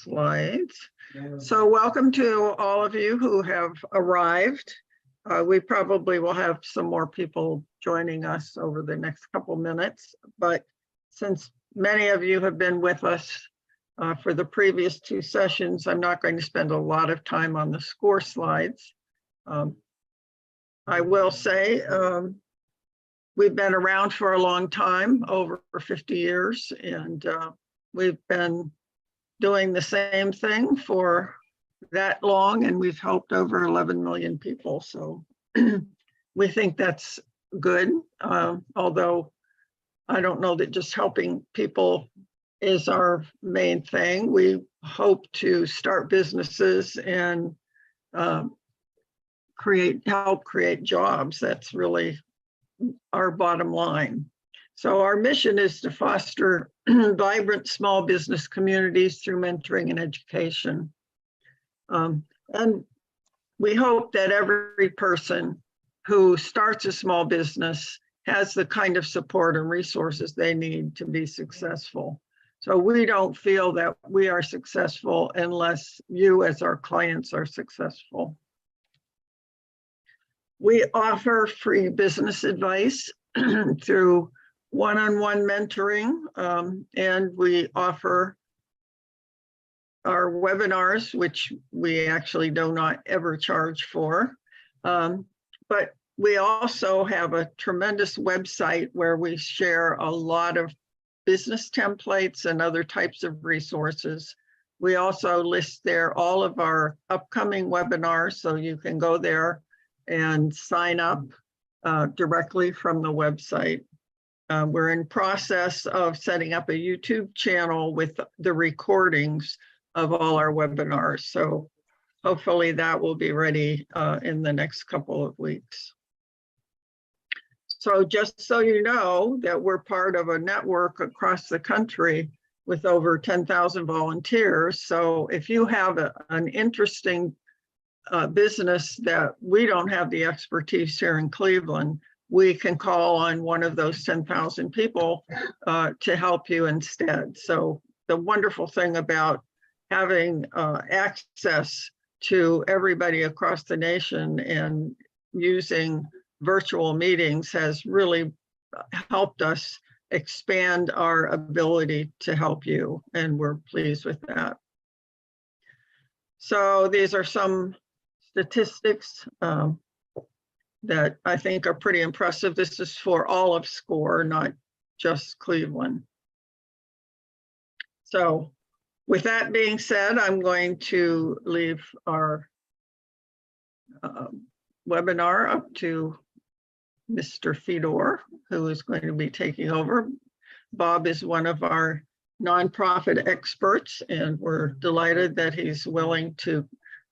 slides. So welcome to all of you who have arrived. We probably will have some more people joining us over the next couple minutes, but since many of you have been with us for the previous two sessions, I'm not going to spend a lot of time on the score slides. I will say we've been around for a long time, over 50 years, and we've been doing the same thing for that long, and we've helped over 11 million people. So we think that's good, although I don't know that just helping people is our main thing. We hope to start businesses and help create jobs. That's really our bottom line. So our mission is to foster vibrant small business communities through mentoring and education. And we hope that every person who starts a small business has the kind of support and resources they need to be successful. So we don't feel that we are successful unless you as our clients are successful. We offer free business advice through one-on-one mentoring, and we offer our webinars, which we actually do not ever charge for. But we also have a tremendous website where we share a lot of business templates and other types of resources. We also list there all of our upcoming webinars, so you can go there and sign up directly from the website. We're in process of setting up a YouTube channel with the recordings of all our webinars. So hopefully that will be ready in the next couple of weeks. So just so you know that we're part of a network across the country with over 10,000 volunteers. So if you have an interesting business that we don't have the expertise here in Cleveland, we can call on one of those 10,000 people to help you instead. So the wonderful thing about having access to everybody across the nation and using virtual meetings has really helped us expand our ability to help you, and we're pleased with that. So these are some statistics that I think are pretty impressive. This is for all of SCORE, not just Cleveland. So with that being said, I'm going to leave our webinar up to Mr. Fedor, who is going to be taking over. Bob is one of our nonprofit experts, and we're delighted that he's willing to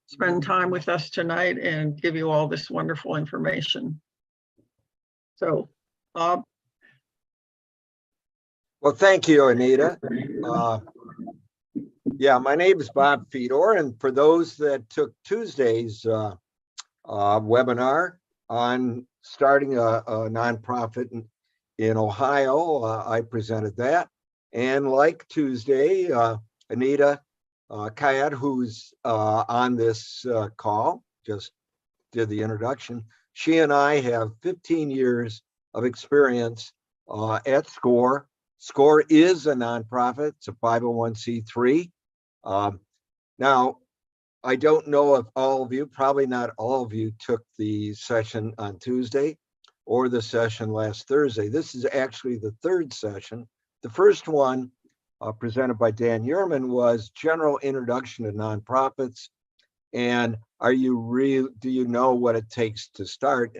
spend time with us tonight and give you all this wonderful information. So, Bob. Well, thank you, Anita. Yeah, my name is Bob Fedor, and for those that took Tuesday's webinar on starting a nonprofit in Ohio, I presented that. And like Tuesday, Anita Kayat, who's on this call, just did the introduction. She and I have 15 years of experience at SCORE. SCORE is a nonprofit. It's a 501c3. Now, I don't know if all of you, probably not all of you, took the session on Tuesday or the session last Thursday. This is actually the third session. The first one presented by Dan Yerman was general introduction to nonprofits. And do you know what it takes to start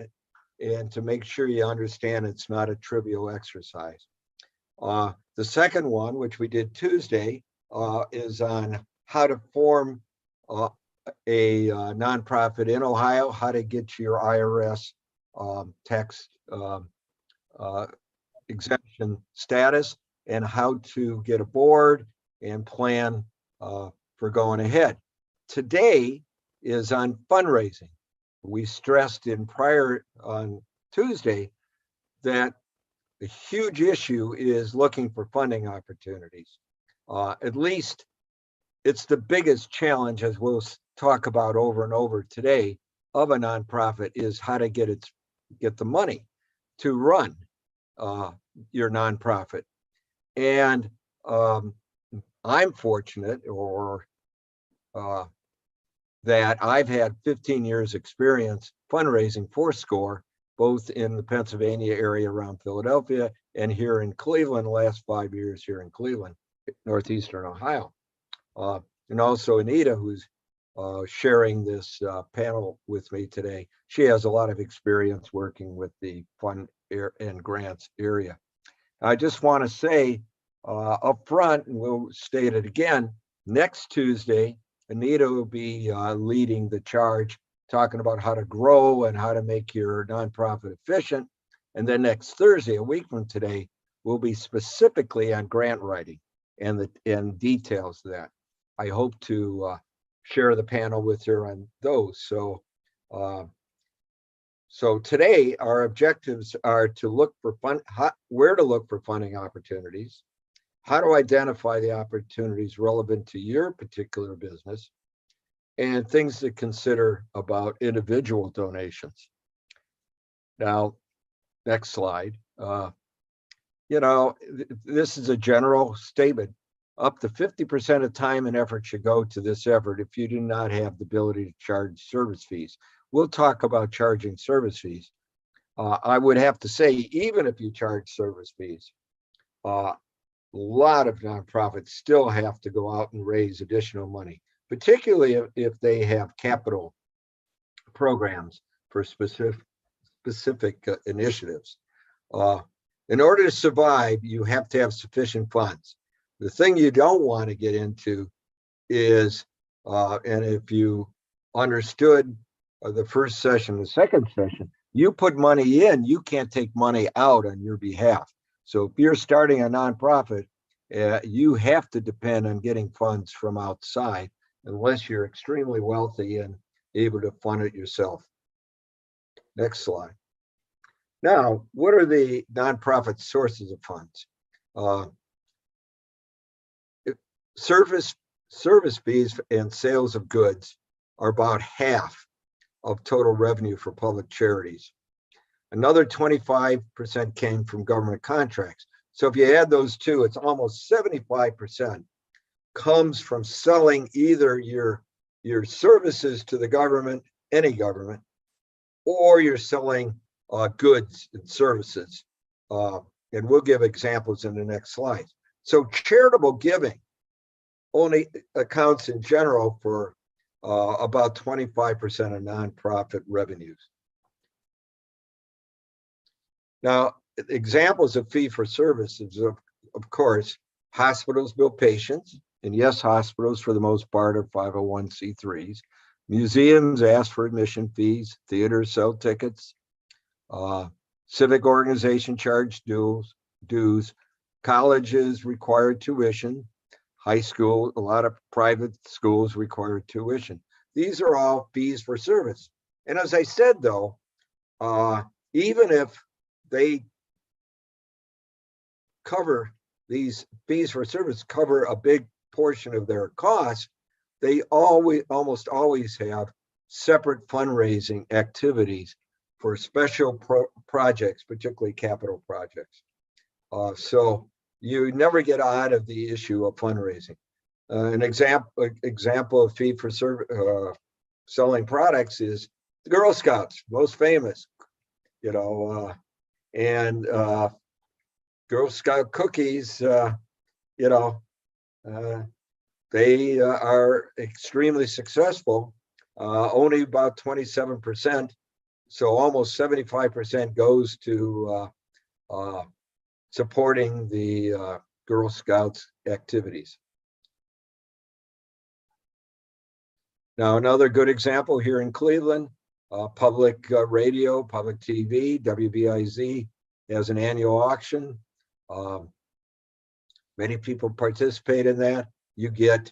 and to make sure you understand it's not a trivial exercise. The second one, which we did Tuesday, is on how to form a nonprofit in Ohio, how to get your IRS tax exemption status, and how to get a board and plan for going ahead. Today is on fundraising. We stressed on Tuesday that the huge issue is looking for funding opportunities. At least it's the biggest challenge, as we'll talk about over and over today, of a nonprofit is how to get the money to run your nonprofit. And I'm fortunate, or that I've had 15 years experience fundraising for SCORE, both in the Pennsylvania area around Philadelphia and here in Cleveland, the last 5 years here in Cleveland, Northeastern Ohio. And also Anita, who's sharing this panel with me today. She has a lot of experience working with the fund and grants area. I just want to say up front, and we'll state it again, next Tuesday, Anita will be leading the charge, talking about how to grow and how to make your nonprofit efficient. And then next Thursday, a week from today, we'll be specifically on grant writing and details of that. I hope to share the panel with her on those. So today our objectives are to look for where to look for funding opportunities, how to identify the opportunities relevant to your particular business, and things to consider about individual donations. Now, next slide. This is a general statement. Up to 50% of time and effort should go to this effort if you do not have the ability to charge service fees. We'll talk about charging service fees. I would have to say, even if you charge service fees, a lot of nonprofits still have to go out and raise additional money, particularly if they have capital programs for specific initiatives. In order to survive, you have to have sufficient funds. The thing you don't want to get into is, and if you understood the first session, the second session, you put money in, you can't take money out on your behalf. So if you're starting a nonprofit, you have to depend on getting funds from outside, unless you're extremely wealthy and able to fund it yourself. Next slide. Now, what are the nonprofit sources of funds? Service fees and sales of goods are about half of total revenue for public charities. Another 25% came from government contracts. So if you add those two, it's almost 75% comes from selling either your services to the government, any government, or you're selling goods and services. And we'll give examples in the next slide. So charitable giving only accounts in general for about 25% of nonprofit revenues. Now, examples of fee for services, of course, hospitals bill patients, and yes, hospitals for the most part are 501c3s. Museums ask for admission fees, theaters sell tickets, civic organization charge dues, colleges require tuition, high school, a lot of private schools require tuition. These are all fees for service. And as I said, though, even if they cover these fees for service, cover a big portion of their costs, they almost always have separate fundraising activities for special projects, particularly capital projects. So you never get out of the issue of fundraising. An example of fee for selling products is the Girl Scouts, most famous, and Girl Scout cookies, they are extremely successful, only about 27%. So almost 75% goes to supporting the Girl Scouts activities. Now, another good example here in Cleveland, public radio, public TV, WBIZ has an annual auction. Many people participate in that. You get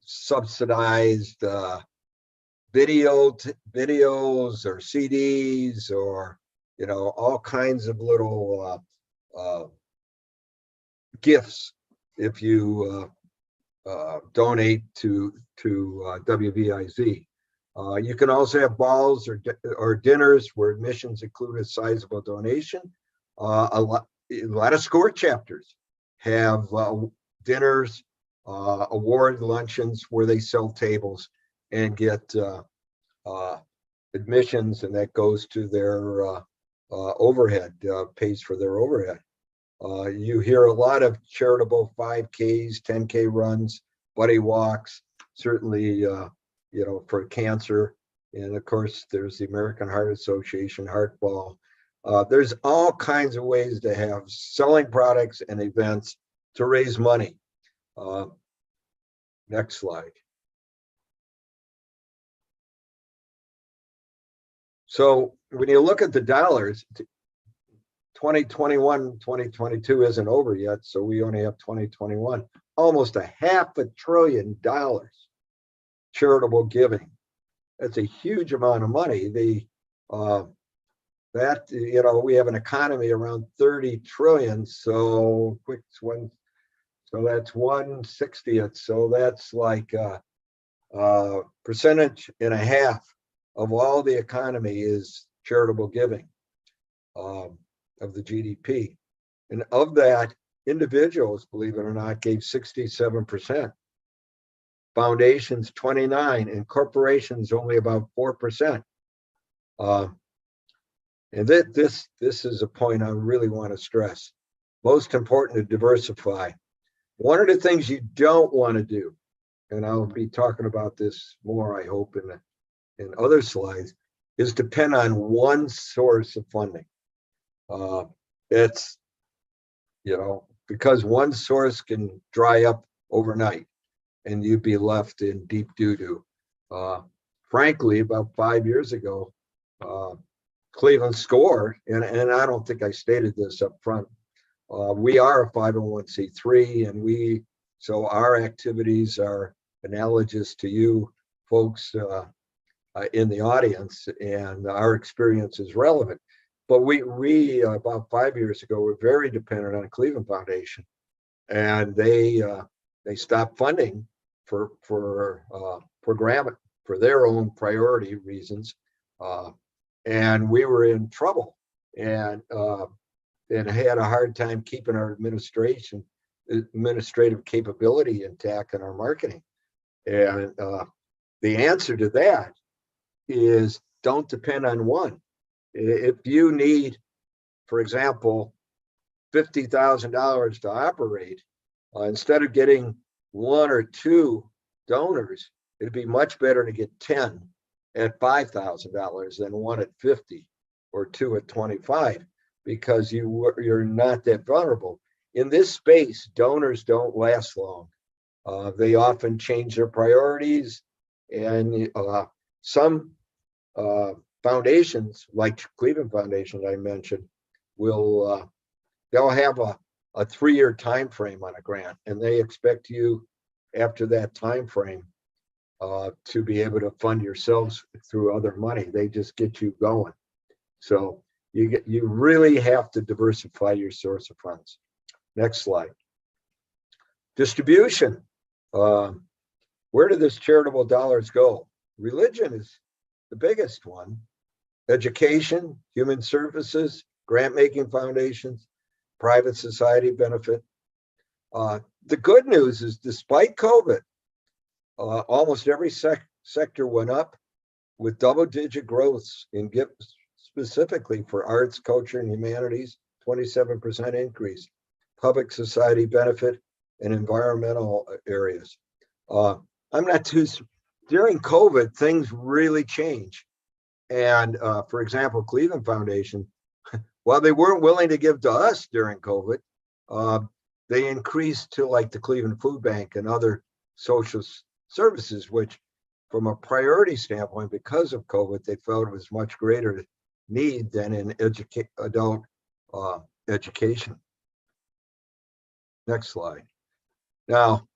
subsidized videos or CDs or, all kinds of little gifts if you donate to WVIZ. You can also have balls or dinners where admissions include a sizable donation. A lot of SCORE chapters have dinners, award luncheons where they sell tables and get admissions, and that goes to their overhead, pays for their overhead. You hear a lot of charitable 5Ks, 10K runs, buddy walks, certainly, for cancer. And of course, there's the American Heart Association, Heart Ball. There's all kinds of ways to have selling products and events to raise money. Next slide. So when you look at the dollars, 2021, 2022 isn't over yet, so we only have 2021. Almost $500 billion charitable giving. That's a huge amount of money. We have an economy around 30 trillion. So quick one, so that's 1/60th. So that's like a percentage and a half of all the economy is charitable giving of the GDP. And of that, individuals, believe it or not, gave 67%. Foundations 29%, and corporations only about 4%. And this is a point I really want to stress. Most important to diversify. One of the things you don't want to do, and I'll be talking about this more, I hope, in other slides, is depend on one source of funding. It's, because one source can dry up overnight and you'd be left in deep doo-doo. Frankly, about 5 years ago, Cleveland SCORE, and I don't think I stated this up front, we are a 501c3, and so our activities are analogous to you folks in the audience, and our experience is relevant. But we about 5 years ago were very dependent on Cleveland Foundation, and they stopped funding for their own priority reasons, and we were in trouble, and had a hard time keeping our administrative capability intact in our marketing. And the answer to that is don't depend on one. If you need, for example, $50,000 to operate, instead of getting 1 or 2 donors, it'd be much better to get 10 at $5,000 than 1 at 50 or 2 at 25, because you're not that vulnerable. In this space, donors don't last long. They often change their priorities, and some foundations, like Cleveland Foundation I mentioned, they'll have a 3-year time frame on a grant, and they expect you after that time frame to be able to fund yourselves through other money. They just get you going. So you really have to diversify your source of funds. Next slide. Distribution. Where do these charitable dollars go? Religion is the biggest one. Education, human services, grant-making foundations, private society benefit. The good news is, despite COVID, almost every sector went up, with double-digit growths in gifts, specifically for arts, culture, and humanities, 27% increase, public society benefit, and environmental areas. During COVID, things really changed. And for example, Cleveland Foundation, while they weren't willing to give to us during COVID, they increased to like the Cleveland Food Bank and other social services, which from a priority standpoint, because of COVID, they felt it was much greater need than in adult education. Next slide. Now,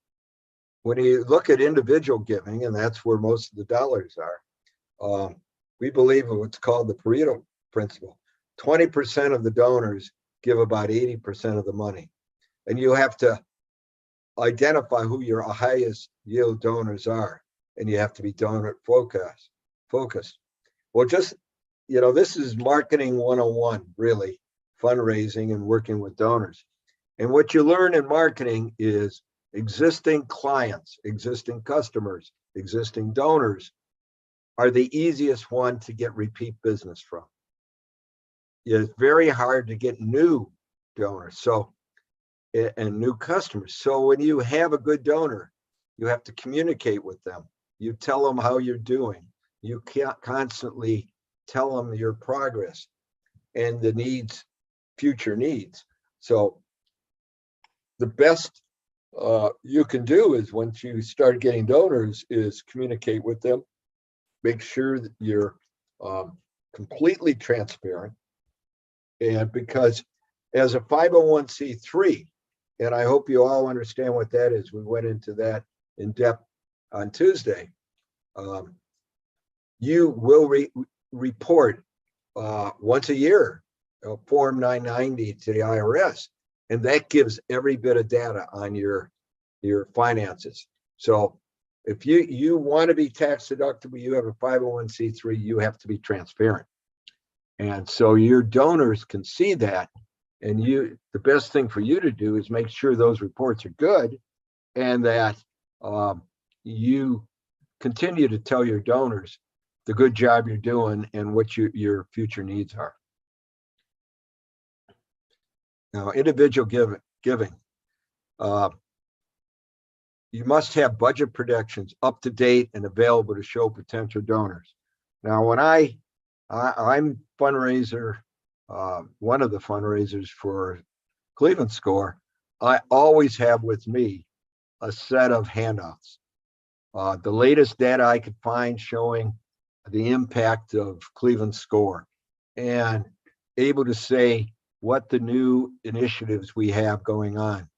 when you look at individual giving, and that's where most of the dollars are, we believe in what's called the Pareto principle. 20% of the donors give about 80% of the money. And you have to identify who your highest yield donors are, and you have to be donor focused. Well, just, this is marketing 101, really, fundraising and working with donors. And what you learn in marketing is existing clients, existing customers, existing donors are the easiest one to get repeat business from. It's very hard to get new donors and new customers. So when you have a good donor, you have to communicate with them. You tell them how you're doing. You can't constantly tell them your progress and the needs, future needs. So the best you can do is, once you start getting donors, is communicate with them. Make sure that you're completely transparent. And because as a 501c3, and I hope you all understand what that is, we went into that in depth on Tuesday, you will report once a year, Form 990 to the IRS, and that gives every bit of data on your finances. So if you want to be tax deductible, you have a 501c3, you have to be transparent. And so your donors can see that, and the best thing for you to do is make sure those reports are good, and that you continue to tell your donors the good job you're doing and what your future needs are. Now, individual giving. You must have budget projections up to date and available to show potential donors. Now, when I'm fundraiser, one of the fundraisers for Cleveland Score, I always have with me a set of handouts. The latest data I could find showing the impact of Cleveland Score, and able to say what the new initiatives we have going on.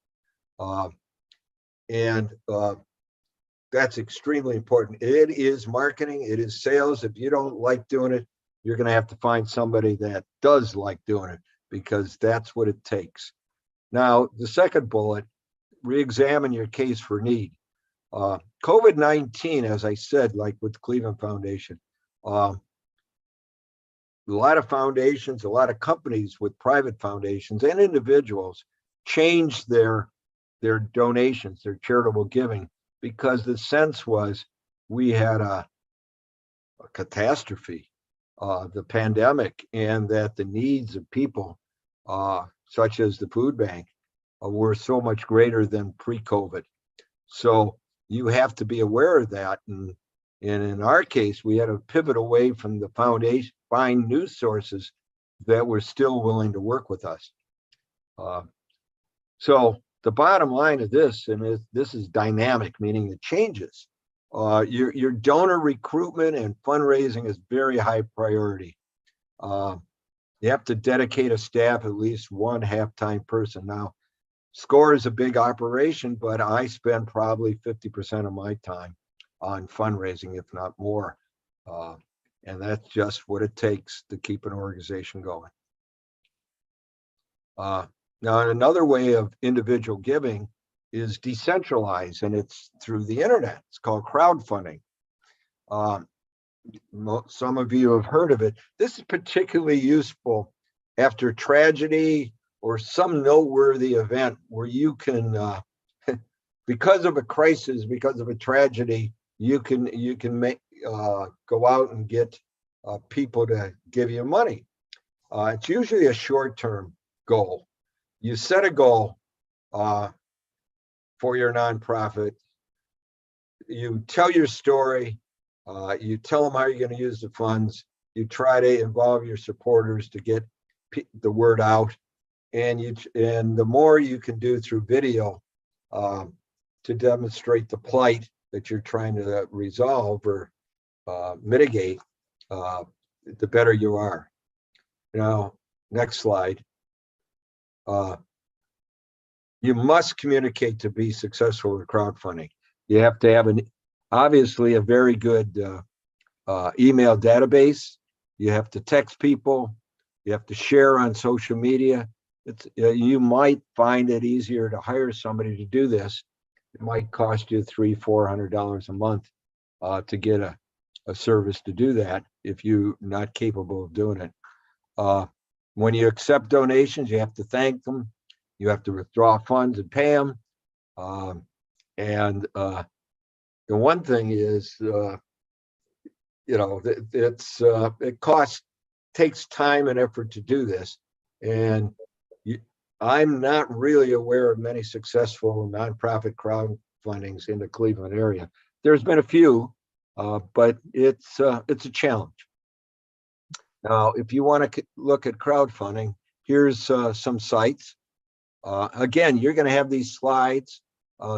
That's extremely important. It is marketing, it is sales. If you don't like doing it, you're going to have to find somebody that does like doing it, because that's what it takes. Now, the second bullet, re-examine your case for need. COVID-19, as I said, like with Cleveland Foundation, a lot of foundations, a lot of companies with private foundations and individuals changed their donations, their charitable giving, because the sense was we had a catastrophe, the pandemic, and that the needs of people, such as the food bank, were so much greater than pre-COVID. So you have to be aware of that. And in our case, we had to pivot away from the foundation, find new sources that were still willing to work with us. So the bottom line of this, and this is dynamic, meaning it changes. Your donor recruitment and fundraising is very high priority. You have to dedicate a staff, at least one half-time person. Now, Score is a big operation, but I spend probably 50% of my time on fundraising, if not more. And that's just what it takes to keep an organization going. Now, another way of individual giving is decentralized, and it's through the internet. It's called crowdfunding. Some of you have heard of it. This is particularly useful after tragedy or some noteworthy event where you can, because of a crisis, because of a tragedy, you can go out and get people to give you money. It's usually a short-term goal. You set a goal for your nonprofit. You tell your story. You tell them how you're going to use the funds. You try to involve your supporters to get the word out. And the more you can do through video to demonstrate the plight that you're trying to resolve or mitigate, the better you are. Now, next slide. You must communicate to be successful with crowdfunding. You have to have obviously a very good email database. You have to text people. You have to share on social media. You might find it easier to hire somebody to do this, it might cost you $300-400 a month to get a service to do that if you're not capable of doing it. When you accept donations, you have to thank them. You have to withdraw funds and pay them. And the one thing is, it takes time and effort to do this. And I'm not really aware of many successful nonprofit crowdfundings in the Cleveland area. There's been a few, but it's a challenge. Now, if you want to look at crowdfunding, here's some sites. Again, you're going to have these slides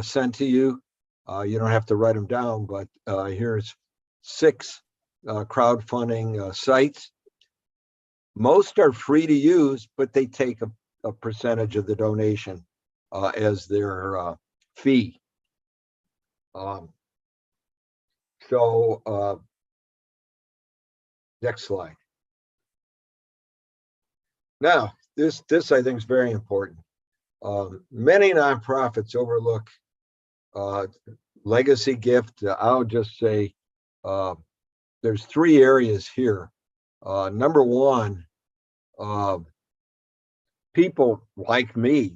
sent to you. You don't have to write them down, but here's 6 crowdfunding sites. Most are free to use, but they take a percentage of the donation as their fee. Next slide. Now, this I think is very important. Many nonprofits overlook legacy gift. I'll just say there's 3 areas here. Number one, people like me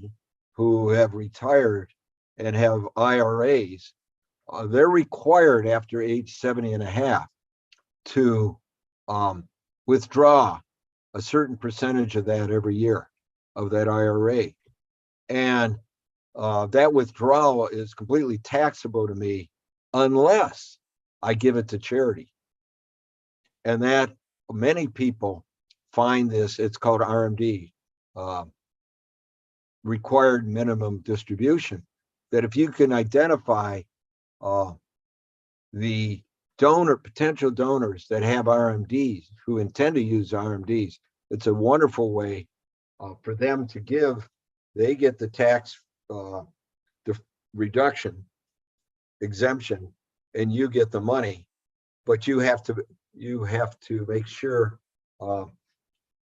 who have retired and have IRAs, they're required after age 70 and a half to withdraw a certain percentage of that every year of that IRA. And that withdrawal is completely taxable to me unless I give it to charity. And that many people find this, it's called RMD, required minimum distribution, that if you can identify the potential donors that have RMDs, who intend to use RMDs, it's a wonderful way for them to give. They get the tax reduction, exemption, and you get the money, but you have to make sure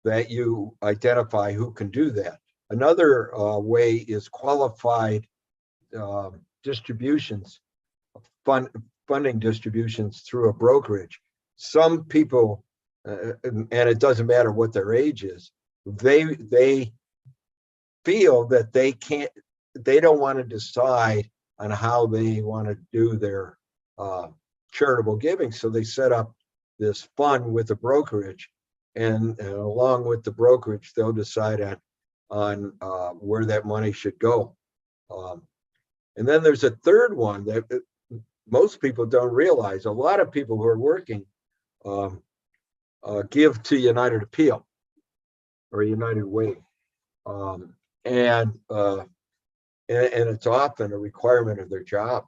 that you identify who can do that. Another way is qualified distributions, funding distributions through a brokerage. Some people, and it doesn't matter what their age is, they feel that they don't want to decide on how they want to do their charitable giving. So they set up this fund with a brokerage, and along with the brokerage, they'll decide on where that money should go. And then there's a third one that most people don't realize. A lot of people who are working give to United Appeal or United Way. And it's often a requirement of their job.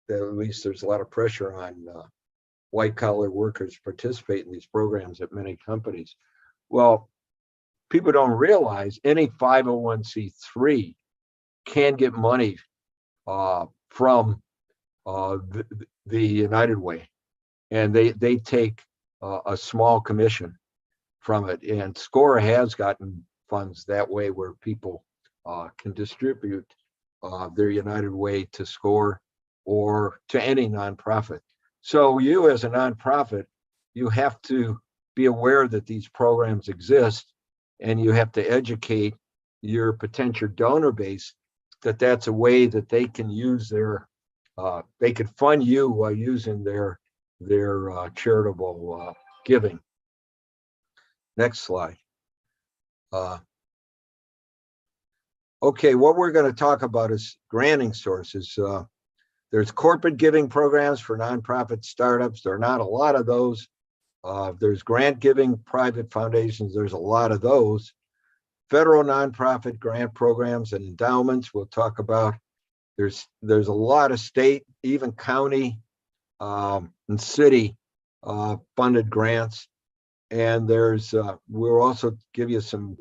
That at least there's a lot of pressure on white collar workers to participate in these programs at many companies. Well, people don't realize any 501c3 can get money from the United Way, and they take a small commission from it. And SCORE has gotten funds that way, where people can distribute their United Way to SCORE or to any nonprofit. So you as a nonprofit, you have to be aware that these programs exist, and you have to educate your potential donor base that that's a way that they can use they could fund you while using their charitable giving. Next slide. Okay, what we're going to talk about is granting sources. There's corporate giving programs for nonprofit startups. There are not a lot of those. There's grant giving, private foundations. There's a lot of those. Federal nonprofit grant programs and endowments we'll talk about. There's a lot of state, even county and city funded grants. And we'll also give you some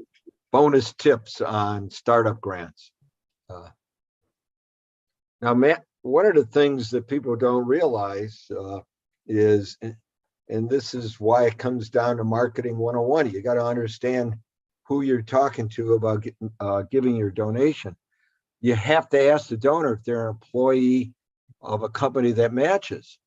bonus tips on startup grants. Now, Matt, one of the things that people don't realize is, and this is why it comes down to marketing 101, you got to understand who you're talking to about giving your donation. you have to ask the donor if they're an employee of a company that matches.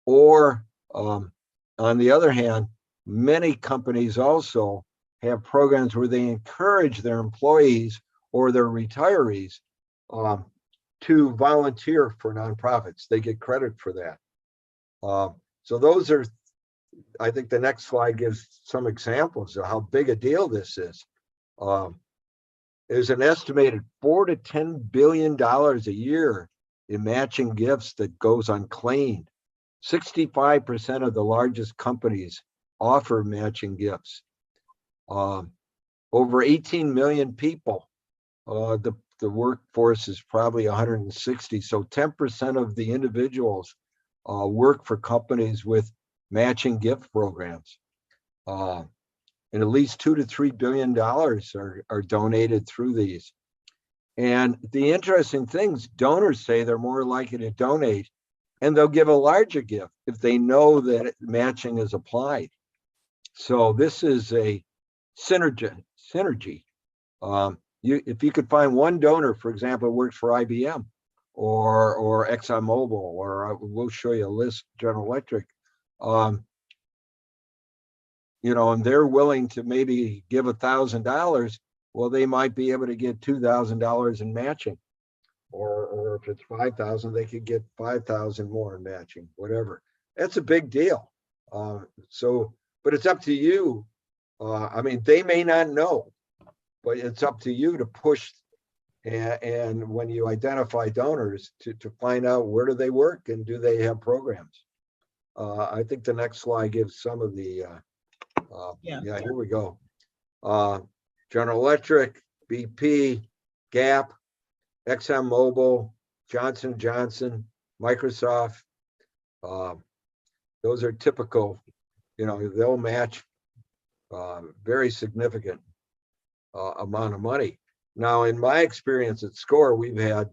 Or on the other hand, many companies also have programs where they encourage their employees or their retirees to volunteer for nonprofits. They get credit for that. So those are, I think the next slide gives some examples of how big a deal this is. There's an estimated $4 to $10 billion a year in matching gifts that goes unclaimed. 65% of the largest companies offer matching gifts. Over 18 million people. The workforce is probably 160. So 10% of the individuals work for companies with matching gift programs. And at least $2 to $3 billion are donated through these. And the interesting things, donors say they're more likely to donate, and they'll give a larger gift if they know that matching is applied. So this is a synergy. If you could find one donor, for example, who works for IBM or ExxonMobil, or we'll show you a list, General Electric, and they're willing to maybe give $1,000, well, they might be able to get $2,000 in matching. Or if it's 5,000, they could get 5,000 more in matching, whatever. That's a big deal. But it's up to you. They may not know, but it's up to you to push. And when you identify donors, to find out where do they work and do they have programs. I think the next slide gives some of the, yeah, here we go. General Electric, BP, Gap, ExxonMobil, Johnson & Johnson, Microsoft. Those are typical, they'll match very significant amount of money. Now, in my experience at SCORE, we've had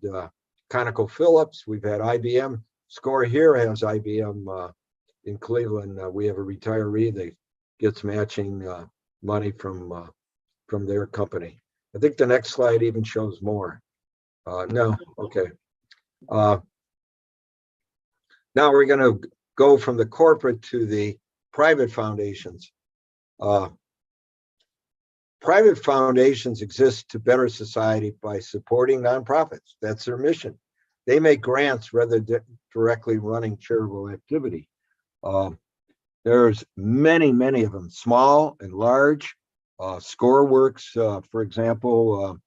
ConocoPhillips, we've had IBM. SCORE here has IBM in Cleveland. We have a retiree that gets matching money from their company. I think the next slide even shows more. No, okay. Now we're going to go from the corporate to the private foundations. Private foundations exist to better society by supporting nonprofits. That's their mission. They make grants rather than directly running charitable activity. There's many of them, small and large. SCORE works, for example,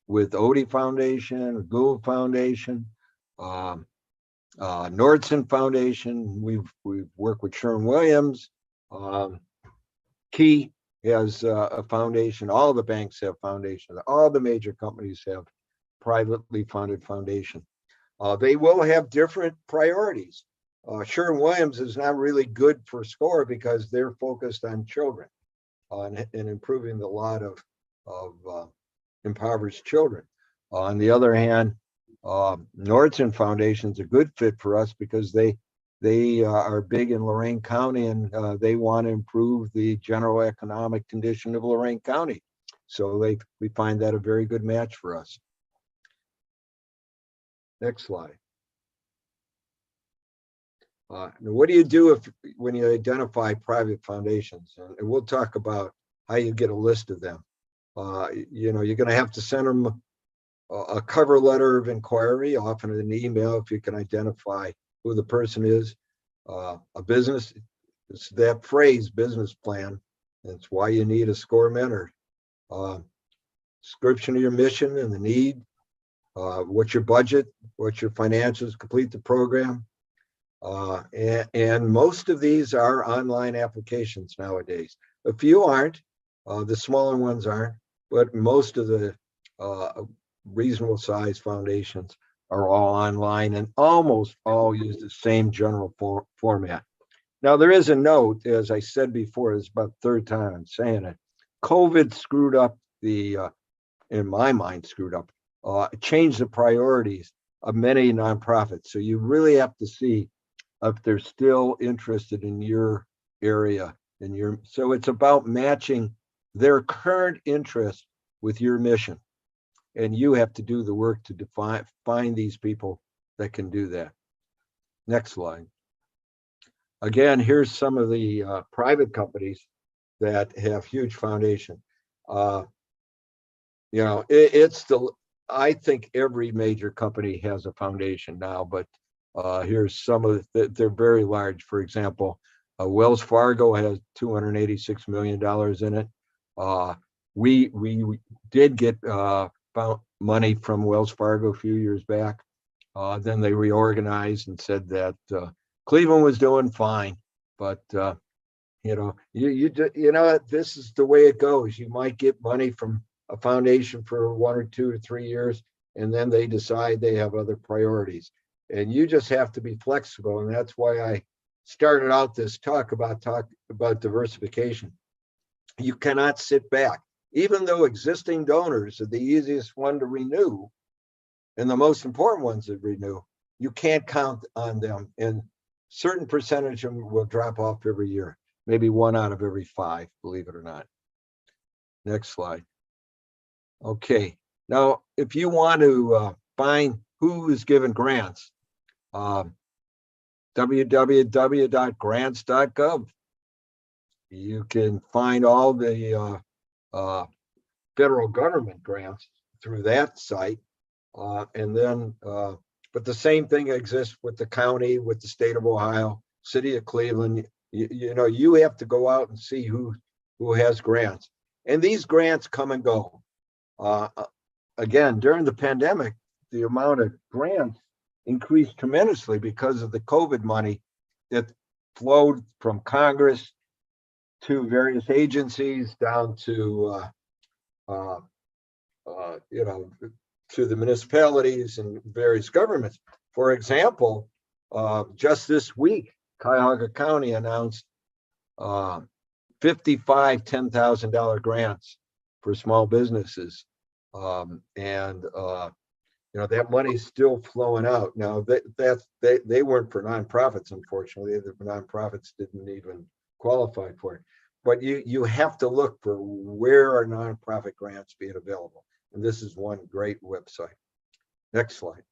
with Odie Foundation, Gould Foundation, Nordson Foundation. We've worked with Sherwin-Williams. Key has a foundation. All the banks have foundations. All the major companies have privately funded foundation. They will have different priorities. Sherwin-Williams is not really good for SCORE because they're focused on children and improving the lot of impoverished children. On the other hand, Nordson Foundation is a good fit for us because they are big in Lorain County, and they want to improve the general economic condition of Lorain County. So we find that a very good match for us. Next slide. What do you do when you identify private foundations? And we'll talk about how you get a list of them. You're going to have to send them a cover letter of inquiry, often an email if you can identify who the person is. A business, it's that phrase, business plan. That's why you need a SCORE mentor. Description of your mission and the need. What's your budget? What's your financials? Complete the program. And most of these are online applications nowadays. A few aren't. The smaller ones aren't, but most of the reasonable size foundations are all online and almost all use the same general format. Now, there is a note, as I said before, it's about the third time I'm saying it. COVID screwed up in my mind, changed the priorities of many nonprofits. So you really have to see if they're still interested in your area. So it's about matching their current interest with your mission. and you have to do the work to find these people that can do that. Next slide. Again, here's some of the private companies that have huge foundation. You know, I think every major company has a foundation now, but here's some of they're very large. For example, Wells Fargo has $286 million in it. We did get money from Wells Fargo a few years back. Then they reorganized and said that Cleveland was doing fine, but you know, you know, this is the way it goes. You might get money from a foundation for 1 or 2 or 3 years, and then they decide they have other priorities. And you just have to be flexible. And that's why I started out this talk about diversification. You cannot sit back, even though existing donors are the easiest one to renew and the most important ones to renew. You can't count on them, and certain percentage of them will drop off every year, maybe 1 out of every 5, believe it or not. Next slide. Okay, now if you want to find who is given grants, www.grants.gov. You can find all the federal government grants through that site, and then but the same thing exists with the county, with the state of Ohio, city of Cleveland. You know, you have to go out and see who has grants, and these grants come and go. Again, during the pandemic, the amount of grants increased tremendously because of the COVID money that flowed from Congress to various agencies down to you know, to the municipalities and various governments. For example, just this week, Cuyahoga County announced 55 $10,000 grants for small businesses, and you know, that money's still flowing out. Now they weren't for nonprofits, unfortunately. The nonprofits didn't even qualify for it. But you have to look for where are nonprofit grants being available, and this is one great website. Next slide.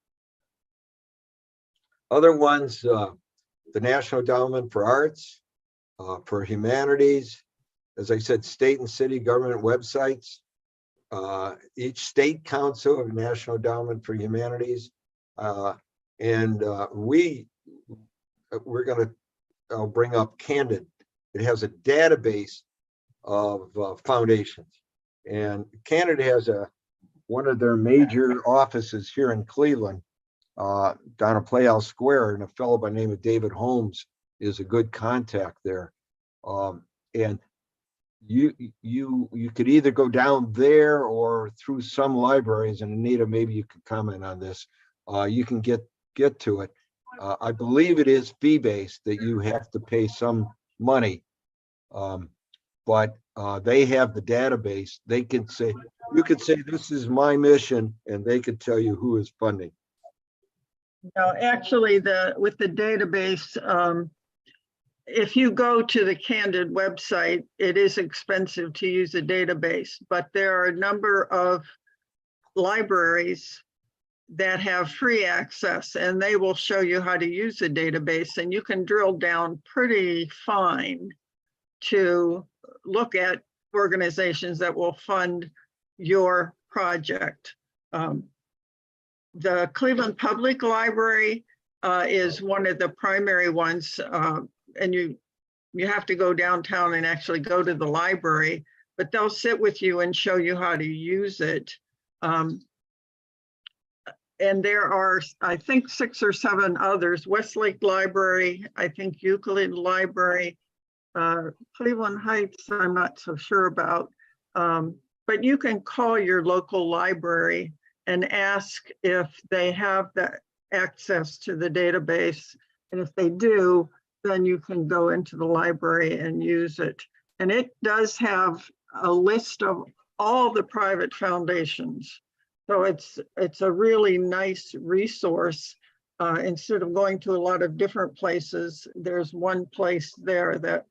Other ones, the National Endowment for Arts, for Humanities, as I said, state and city government websites. Each state council of National Endowment for Humanities, and we're going to bring up Candid. It has a database of foundations, and Candid has one of their major offices here in Cleveland, down at Playhouse Square, and a fellow by the name of David Holmes is a good contact there. And you could either go down there or through some libraries, and Anita, maybe you could comment on this. You can get to it. I believe it is fee-based, that you have to pay some money, but they have the database. They can say, you could say, this is my mission, and they could tell you who is funding. No, actually, with the database, if you go to the Candid website, it is expensive to use a database, but there are a number of libraries that have free access, and they will show you how to use the database, and you can drill down pretty fine to look at organizations that will fund your project. The Cleveland Public Library is one of the primary ones, and you have to go downtown and actually go to the library, but they'll sit with you and show you how to use it. And there are, I think, 6 or 7 others. Westlake Library, I think Euclid Library, Cleveland Heights, I'm not so sure about. But you can call your local library and ask if they have the access to the database. And if they do, then you can go into the library and use it. And it does have a list of all the private foundations. So it's a really nice resource. Instead of going to a lot of different places, there's one place there that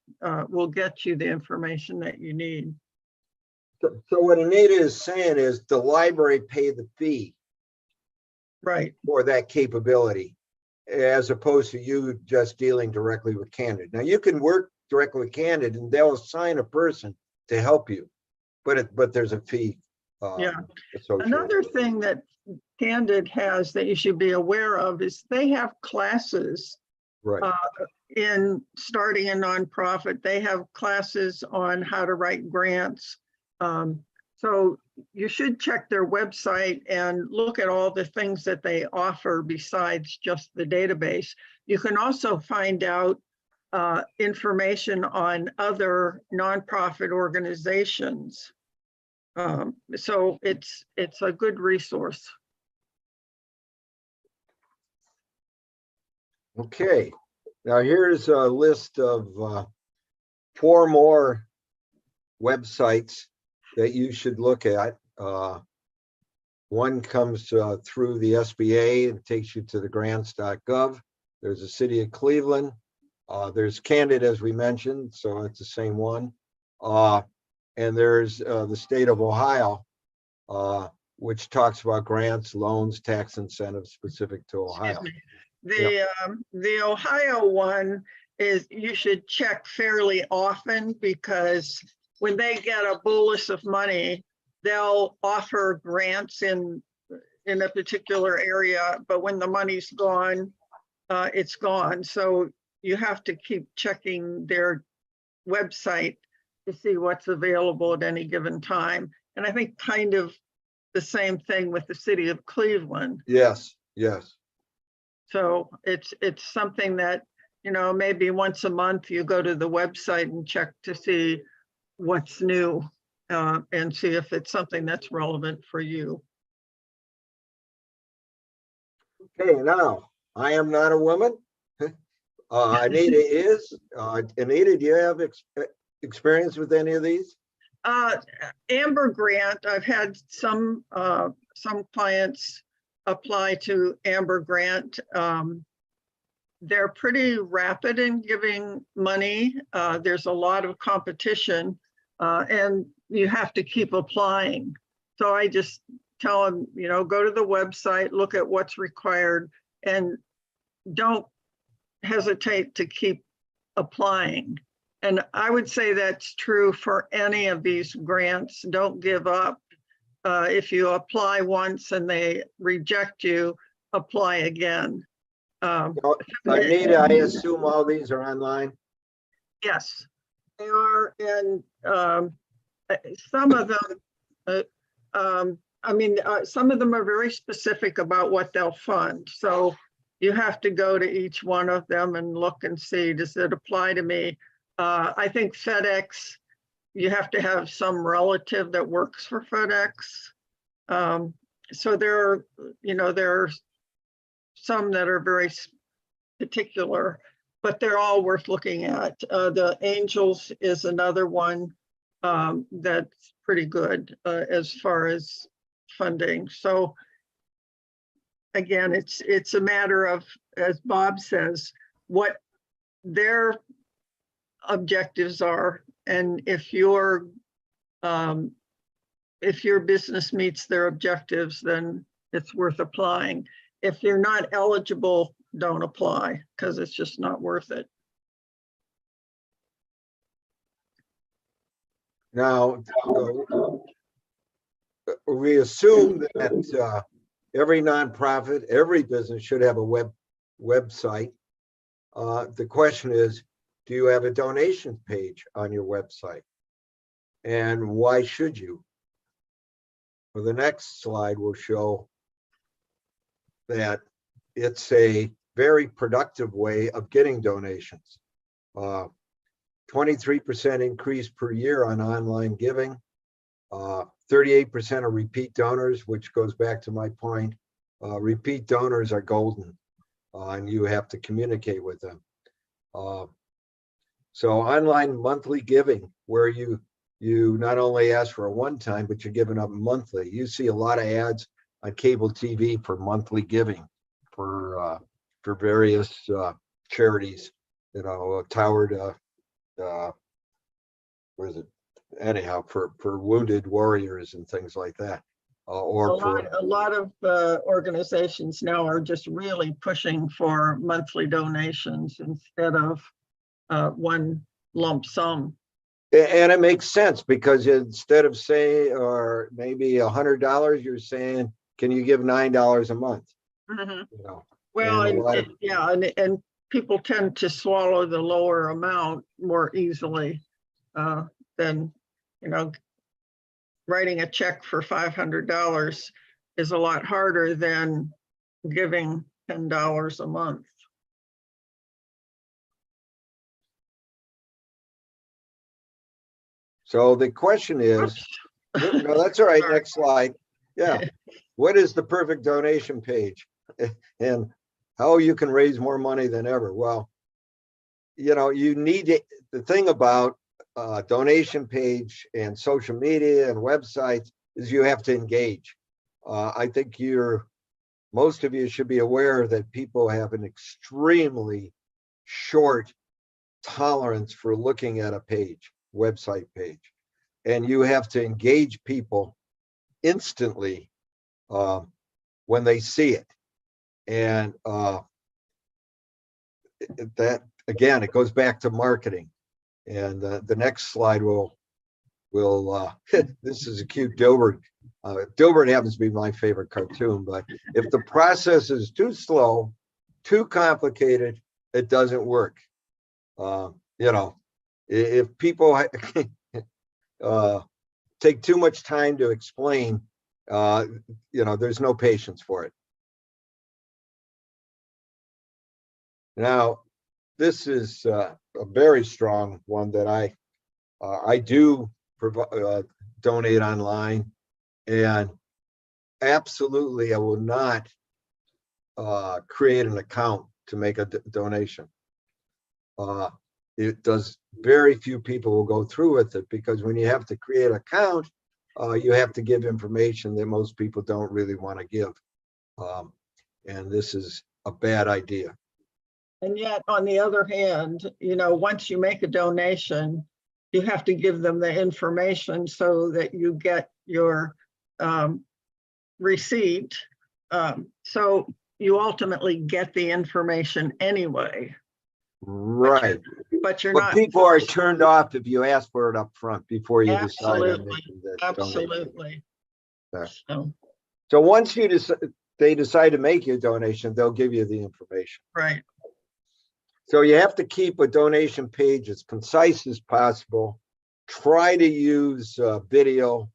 will get you the information that you need. So what Anita is saying is the library pay the fee Right, for that capability, as opposed to you just dealing directly with Candid. Now you can work directly with Candid and they'll assign a person to help you, but there's a fee yeah. associated. Another thing that Candid has that you should be aware of is they have classes Right. in starting a nonprofit. They have classes on how to write grants. So you should check their website and look at all the things that they offer besides just the database. You can also find out information on other nonprofit organizations. So it's a good resource. Okay. Now here's a list of 4 more websites that you should look at. One comes through the SBA and takes you to the grants.gov. There's the city of Cleveland. There's Candid, as we mentioned, so it's the same one. And there's the state of Ohio, which talks about grants, loans, tax incentives specific to Ohio. The Ohio one is you should check fairly often, because when they get a bolus of money, they'll offer grants in a particular area, but when the money's gone, it's gone. So you have to keep checking their website to see what's available at any given time. And I think kind of the same thing with the city of Cleveland. Yes, yes. So it's something that, you know, maybe once a month you go to the website and check to see what's new and see if it's something that's relevant for you. Okay, now, I am not a woman. Anita is. Anita, do you have experience with any of these? Amber Grant, I've had some clients apply to Amber Grant. They're pretty rapid in giving money. There's a lot of competition and you have to keep applying. So I just tell them, you know, go to the website, look at what's required, and don't hesitate to keep applying. And I would say that's true for any of these grants. Don't give up. If you apply once and they reject you, apply again. Anita, I assume all these are online? Yes, they are. And some of them, some of them are very specific about what they'll fund. So you have to go to each one of them and look and see, does it apply to me? I think FedEx, you have to have some relative that works for FedEx. So there are some that are very particular, but they're all worth looking at. The Angels is another one that's pretty good as far as funding. So again, it's a matter of, as Bob says, what their objectives are, and if your business meets their objectives, then it's worth applying. If you're not eligible, don't apply, because it's just not worth it. Now, we assume that every nonprofit, every business should have a website. The question is, do you have a donation page on your website? And why should you? Well, the next slide will show that it's a very productive way of getting donations. 23% increase per year on online giving, 38% of repeat donors, which goes back to my point. Repeat donors are golden, and you have to communicate with them. So online monthly giving, where you not only ask for a one-time, but you're giving up monthly. You see a lot of ads on cable TV for monthly giving for various charities. You know, Tower, what is it? anyhow, for wounded warriors and things like that. Or A lot of organizations now are just really pushing for monthly donations instead of one lump sum. and it makes sense, because instead of say, or maybe $100, you're saying, can you give $9 a month? Mhm. You know, Well, and a lot of, yeah, and people tend to swallow the lower amount more easily than, you know, writing a check for $500 is a lot harder than giving $10 a month. so the question is, no, that's all right. Sorry. Next slide. Yeah. What is the perfect donation page? And how you can raise more money than ever? Well, you know, you need to, the thing about donation page and social media and websites is you have to engage. I think most of you should be aware that people have an extremely short tolerance for looking at a page, website page, and you have to engage people instantly when they see it. And that, again, it goes back to marketing. And the next slide will this is a cute Dilbert. Dilbert happens to be my favorite cartoon, but if the process is too slow, too complicated, it doesn't work. You know, if people take too much time to explain, you know, there's no patience for it. Now, this is a very strong one that I do donate online, and absolutely I will not create an account to make a donation. It does, very few people will go through with it, because when you have to create an account, you have to give information that most people don't really want to give. And this is a bad idea. And yet, on the other hand, you know, once you make a donation, you have to give them the information so that you get your receipt. So you ultimately get the information anyway. Right. But you're But not. people are turned off if you ask for it up front before you decide on making the donation. Absolutely. So once they decide to make you a donation, they'll give you the information. Right. So you have to keep a donation page as concise as possible. Try to use video.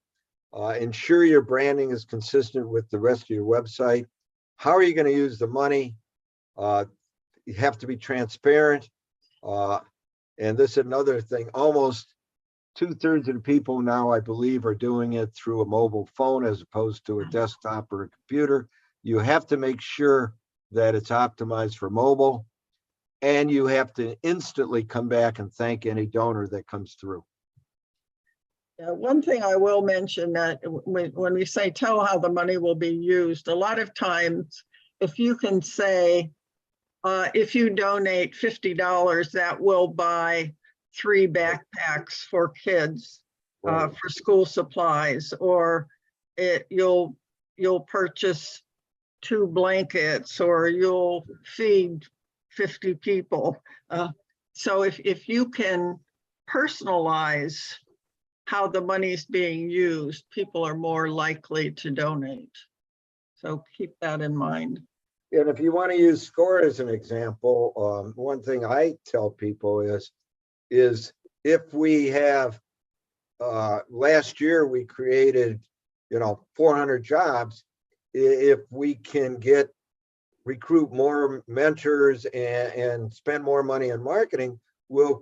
Ensure your branding is consistent with the rest of your website. How are you going to use the money? You have to be transparent. And this is another thing. Almost 2/3 of the people now, I believe, are doing it through a mobile phone as opposed to a desktop or a computer. You have to make sure that it's optimized for mobile. And you have to instantly come back and thank any donor that comes through. Yeah, one thing I will mention, that when we say tell how the money will be used, a lot of times, if you can say, if you donate $50, that will buy 3 backpacks for kids for school supplies, or you'll purchase 2 blankets, or you'll feed 50 people. So if you can personalize how the money's being used, people are more likely to donate. So keep that in mind. And if you want to use SCORE as an example, one thing I tell people is if we have, last year we created, 400 jobs, if we can recruit more mentors and spend more money on marketing, we'll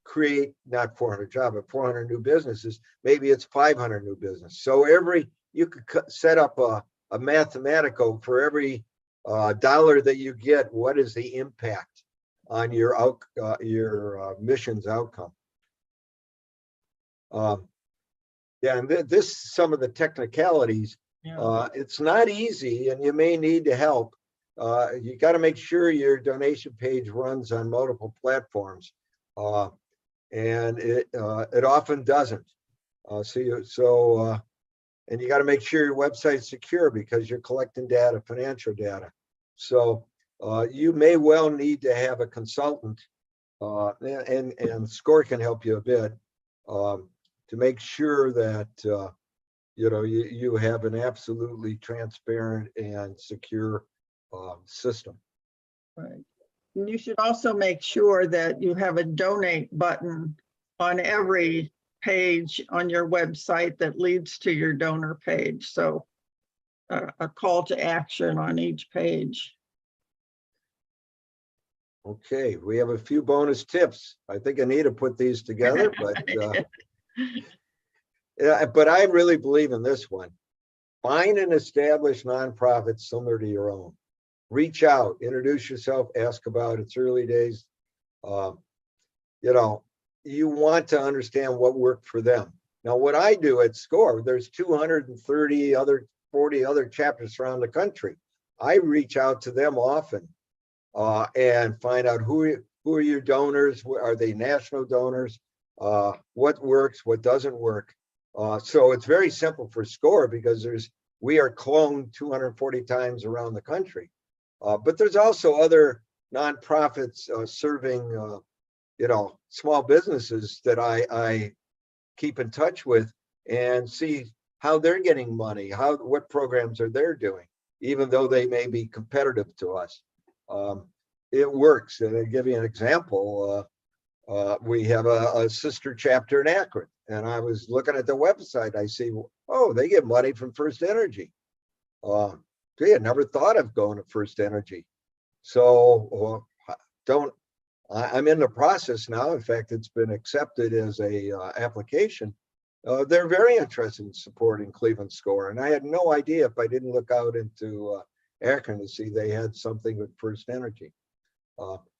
create not 400 jobs, but 400 new businesses. Maybe it's 500 new business. So you could set up a mathematical for every dollar that you get, what is the impact on your mission's outcome? Yeah, and this some of the technicalities. Yeah. It's not easy, and you may need to help. You got to make sure your donation page runs on multiple platforms, and it often doesn't. And you got to make sure your website's secure because you're collecting data, financial data. So you may well need to have a consultant, and SCORE can help you a bit to make sure that you have an absolutely transparent and secure system. Right. And you should also make sure that you have a donate button on every page on your website that leads to your donor page. So a call to action on each page. Okay, we have a few bonus tips. I think Anita put these together, but yeah, but I really believe in this one. Find an established nonprofit similar to your own. Reach out, introduce yourself, ask about its early days. You want to understand what worked for them. Now, what I do at SCORE, there's 40 other chapters around the country. I reach out to them often and find out who are your donors? Are they national donors? What works, what doesn't work? So it's very simple for SCORE because we are cloned 240 times around the country. But there's also other nonprofits serving, small businesses that I keep in touch with and see how they're getting money, what programs are they doing, even though they may be competitive to us. It works. And I'll give you an example. We have a sister chapter in Akron, and I was looking at the website. I see, oh, they get money from First Energy. Gee, I never thought of going to First Energy. So I'm in the process now. In fact, it's been accepted as a application. They're very interested in supporting Cleveland SCORE, and I had no idea if I didn't look out into Akron to see they had something with First Energy.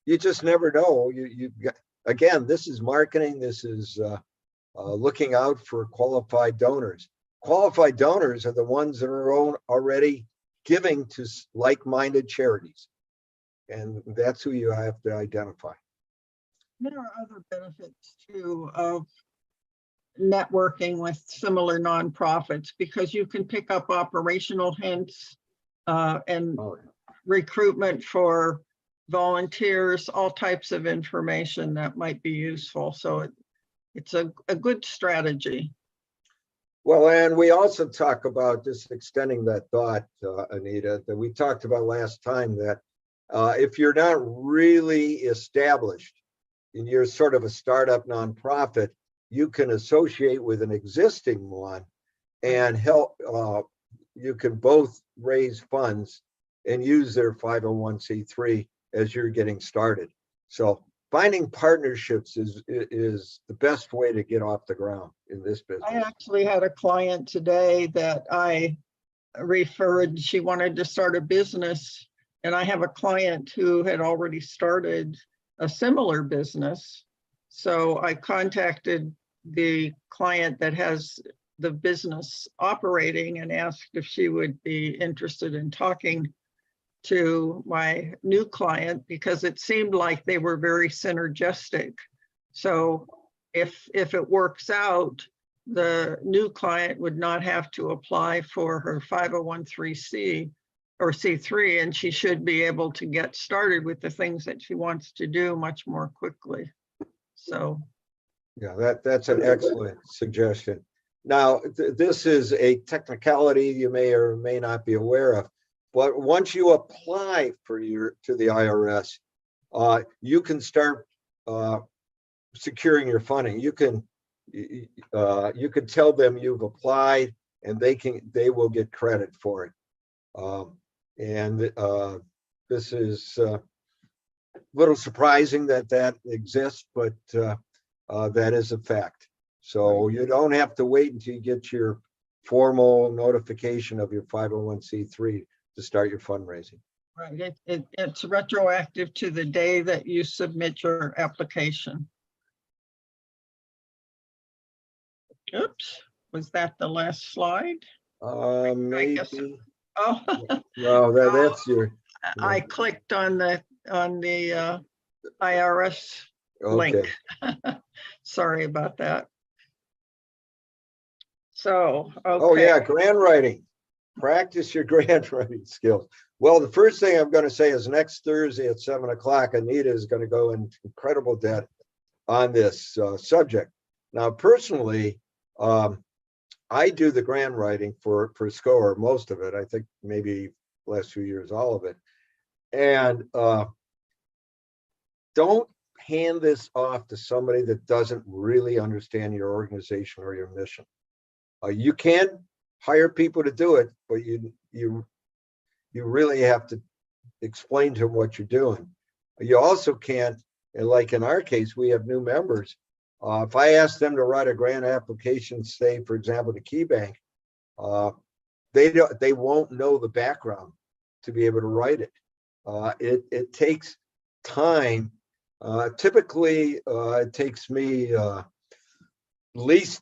You just never know. Again, this is marketing. This is looking out for qualified donors. Qualified donors are the ones that are already giving to like-minded charities. And that's who you have to identify. There are other benefits too of networking with similar nonprofits because you can pick up operational hints and recruitment for volunteers, all types of information that might be useful. So it's a good strategy. Well, and we also talk about just extending that thought, Anita, that we talked about last time, that if you're not really established and you're sort of a startup nonprofit, you can associate with an existing one and help. You can both raise funds and use their 501c3 as you're getting started. So finding partnerships is the best way to get off the ground in this business. I actually had a client today that I referred. She wanted to start a business, and I have a client who had already started a similar business. So I contacted the client that has the business operating and asked if she would be interested in talking to my new client because it seemed like they were very synergistic. So if it works out, the new client would not have to apply for her 501c or C3, and she should be able to get started with the things that she wants to do much more quickly. So yeah, that's an excellent suggestion. Now, this is a technicality you may or may not be aware of, but once you apply to the IRS, you can start securing your funding. You can tell them you've applied, and they will get credit for it. This is a little surprising that exists, but that is a fact. So you don't have to wait until you get your formal notification of your 501c3 to start your fundraising. right, it's retroactive to the day that you submit your application. Oops, was that the last slide? Maybe. Oh, No, that's your. I clicked on the IRS link. Okay. Sorry about that. So, Oh, yeah, okay. grant writing. Practice your grant writing skills. Well, the first thing I'm going to say is next Thursday at 7 o'clock, Anita is going to go in incredible depth on this subject. Now, personally, I do the grant writing for SCORE, most of it. I think maybe last few years, all of it. And don't hand this off to somebody that doesn't really understand your organization or your mission. You can hire people to do it, but you really have to explain to them what you're doing. You also can't, and like in our case, we have new members. If I ask them to write a grant application, say, for example, to KeyBank, they won't know the background to be able to write it. It takes time. Typically, it takes me at least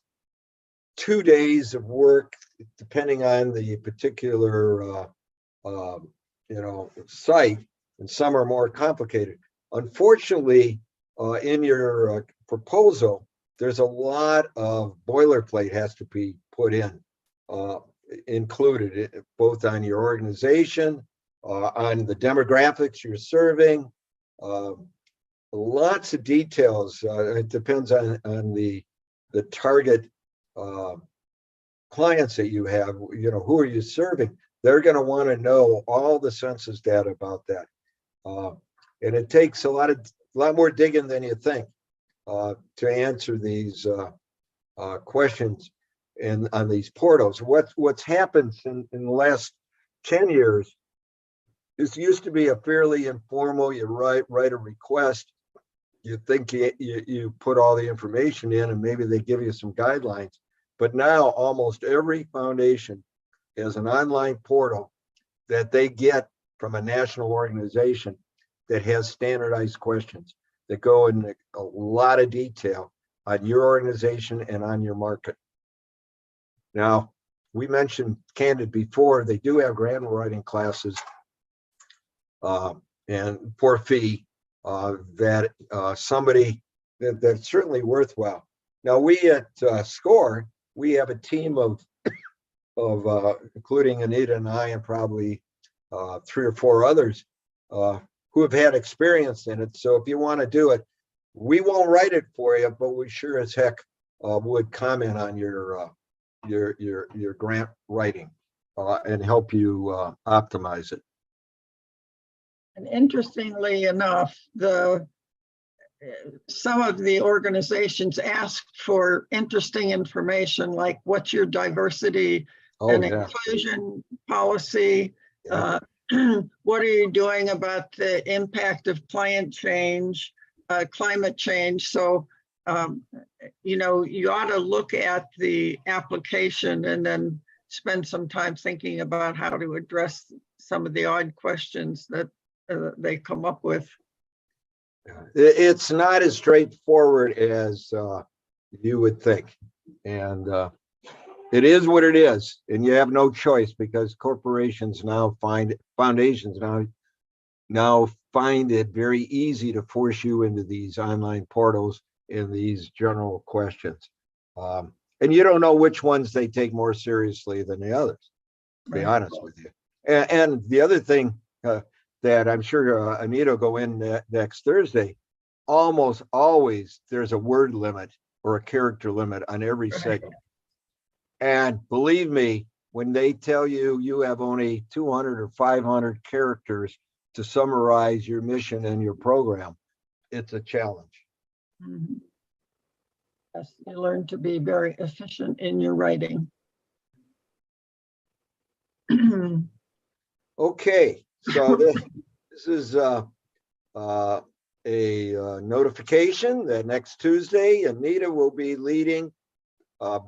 2 days of work, depending on the particular site, and some are more complicated. Unfortunately, in your proposal, there's a lot of boilerplate has to be put in, included, both on your organization, on the demographics you're serving, lots of details. It depends on the target clients that you have. Who are you serving? They're going to want to know all the census data about that, and it takes a lot more digging than you think to answer these questions on these portals. What's happened in the last 10 years? This used to be a fairly informal. You write a request. You think you put all the information in, and maybe they give you some guidelines. But now almost every foundation has an online portal that they get from a national organization that has standardized questions that go in a lot of detail on your organization and on your market. Now, we mentioned Candid before. They do have grant writing classes and for fee that somebody that's certainly worthwhile. Now, we at SCORE, we have a team of including Anita and I, and probably 3 or 4 others who have had experience in it. So if you want to do it, we won't write it for you, but we sure as heck would comment on your grant writing and help you optimize it. And interestingly enough, some of the organizations asked for interesting information, like what's your diversity and inclusion policy? Yeah. What are you doing about the impact of climate change? So, you ought to look at the application and then spend some time thinking about how to address some of the odd questions that they come up with. It's not as straightforward as you would think, and it is what it is, and you have no choice, because corporations foundations now find it very easy to force you into these online portals and these general questions, and you don't know which ones they take more seriously than the others, to be honest with you. And the other thing that I'm sure Anita will go in next Thursday, almost always there's a word limit or a character limit on every segment. And believe me, when they tell you you have only 200 or 500 characters to summarize your mission and your program, it's a challenge. Mm-hmm. Yes, you learn to be very efficient in your writing. Okay, so this is a notification that next Tuesday, Anita will be leading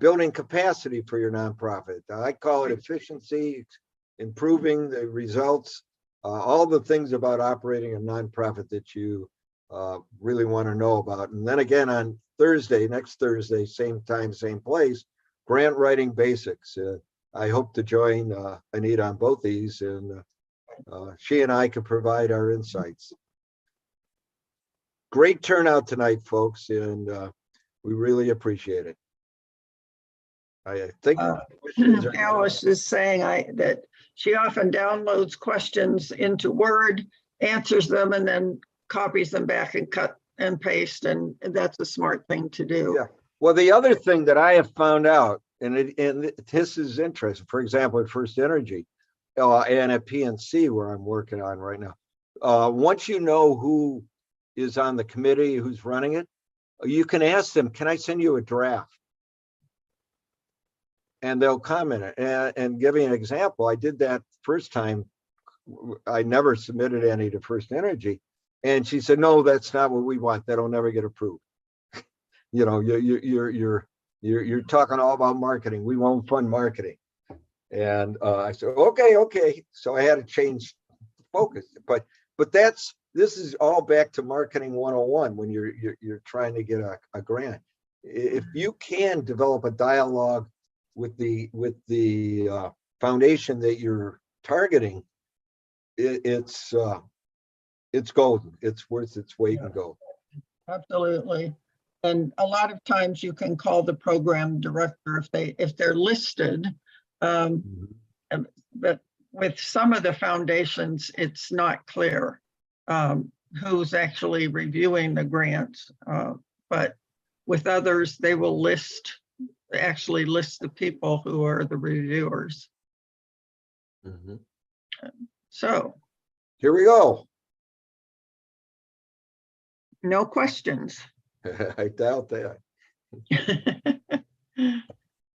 building capacity for your nonprofit. I call it efficiency, improving the results, all the things about operating a nonprofit that you really want to know about. And then again on next Thursday, same time, same place, grant writing basics. I hope to join Anita on both these, and she and I can provide our insights. Great turnout tonight, folks, and we really appreciate it. I think Uh, questions are- Alice is saying that she often downloads questions into Word, answers them, and then copies them back and cut and paste, and that's a smart thing to do. Yeah. Well, the other thing that I have found out, and this is interesting, for example, at First Energy and at PNC, where I'm working on right now, once you know who is on the committee, who's running it, you can ask them, can I send you a draft? And they'll comment it. And give you an example, I did that first time. I never submitted any to First Energy. And she said, no, that's not what we want. That'll never get approved. You know, you're talking all about marketing. We won't fund marketing. And I said, okay. So I had to change focus. But this is all back to marketing 101 when you're trying to get a grant. If you can develop a dialogue with the foundation that you're targeting, it's golden. It's worth its weight in gold. Absolutely. And a lot of times you can call the program director if they're listed. But with some of the foundations, it's not clear who's actually reviewing the grants. But with others, they will actually list the people who are the reviewers. So here we go. No questions. I doubt that.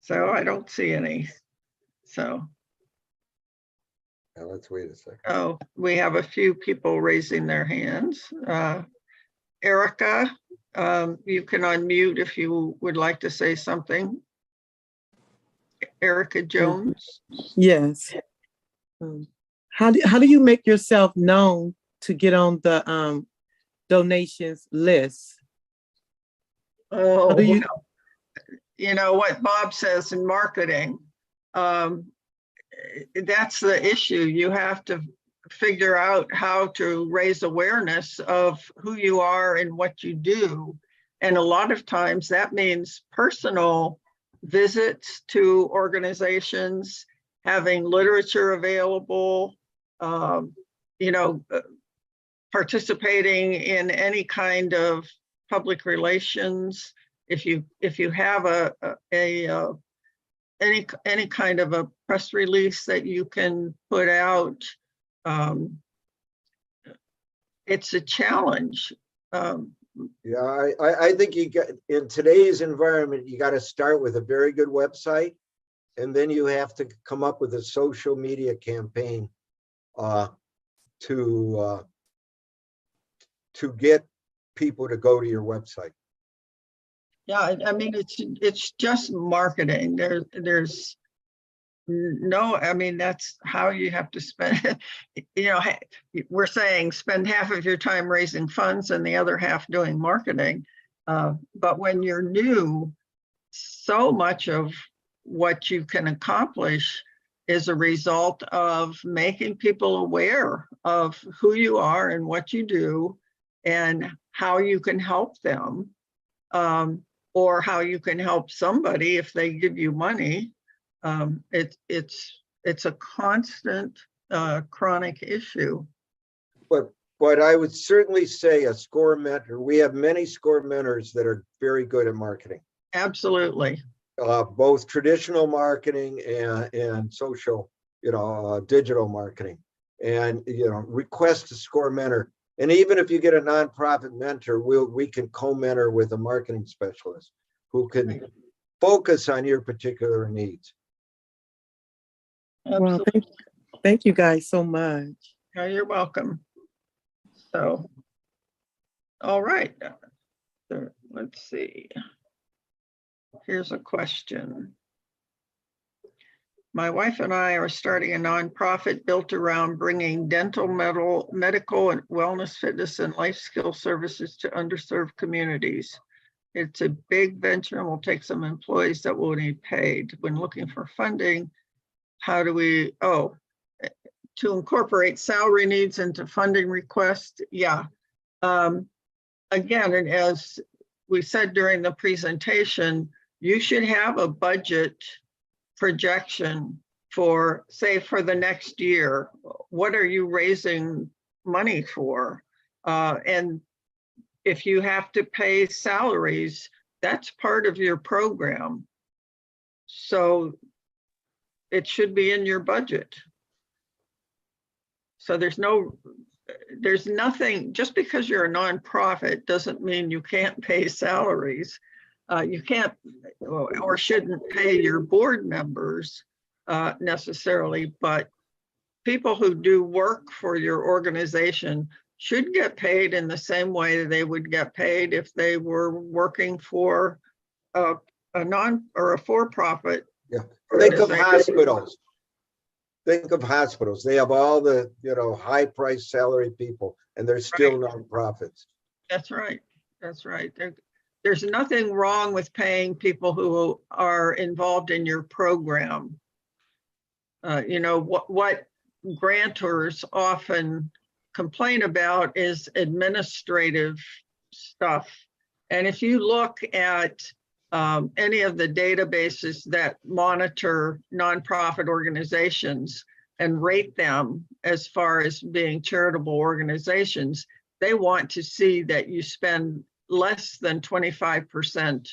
So I don't see any. So. Now let's wait a second. Oh, we have a few people raising their hands. Erica, you can unmute if you would like to say something. Erica Jones. Yes. How do you make yourself known to get on the donations list? Oh, you know what Bob says in marketing. That's the issue. You have to figure out how to raise awareness of who you are and what you do. And a lot of times that means personal visits to organizations, having literature available, participating in any kind of public relations. If you have any kind of a press release that you can put out, it's a challenge. Yeah, I think in today's environment, you got to start with a very good website, and then you have to come up with a social media campaign to get people to go to your website. Yeah, I mean, it's just marketing. There's no, I mean, that's how you have to spend, we're saying spend half of your time raising funds and the other half doing marketing. But when you're new, so much of what you can accomplish is a result of making people aware of who you are and what you do and how you can help them. Or how you can help somebody if they give you money. It's a constant chronic issue. But I would certainly say a SCORE mentor. We have many SCORE mentors that are very good at marketing. Absolutely. Both traditional marketing and social, digital marketing. And request a SCORE mentor. And even if you get a nonprofit mentor, we can co-mentor with a marketing specialist who can focus on your particular needs. Well, thank you guys so much. Yeah, you're welcome. So, all right. Let's see. Here's a question. My wife and I are starting a nonprofit built around bringing dental, medical, and wellness, fitness, and life skill services to underserved communities. It's a big venture and will take some employees that will need paid. When looking for funding, how do we, to incorporate salary needs into funding requests? Yeah. Again, and as we said during the presentation, you should have a budget projection for, say, for the next year. What are you raising money for? And if you have to pay salaries, that's part of your program. So it should be in your budget. So there's nothing, just because you're a nonprofit doesn't mean you can't pay salaries. You can't or shouldn't pay your board members necessarily, but people who do work for your organization should get paid in the same way they would get paid if they were working for a non or a for-profit. Yeah. Think of hospitals. Think of hospitals. They have all the, high price salary people, and they're still nonprofits. That's right. That's right. There's nothing wrong with paying people who are involved in your program. What grantors often complain about is administrative stuff. And if you look at any of the databases that monitor nonprofit organizations and rate them as far as being charitable organizations, they want to see that you spend less than 25%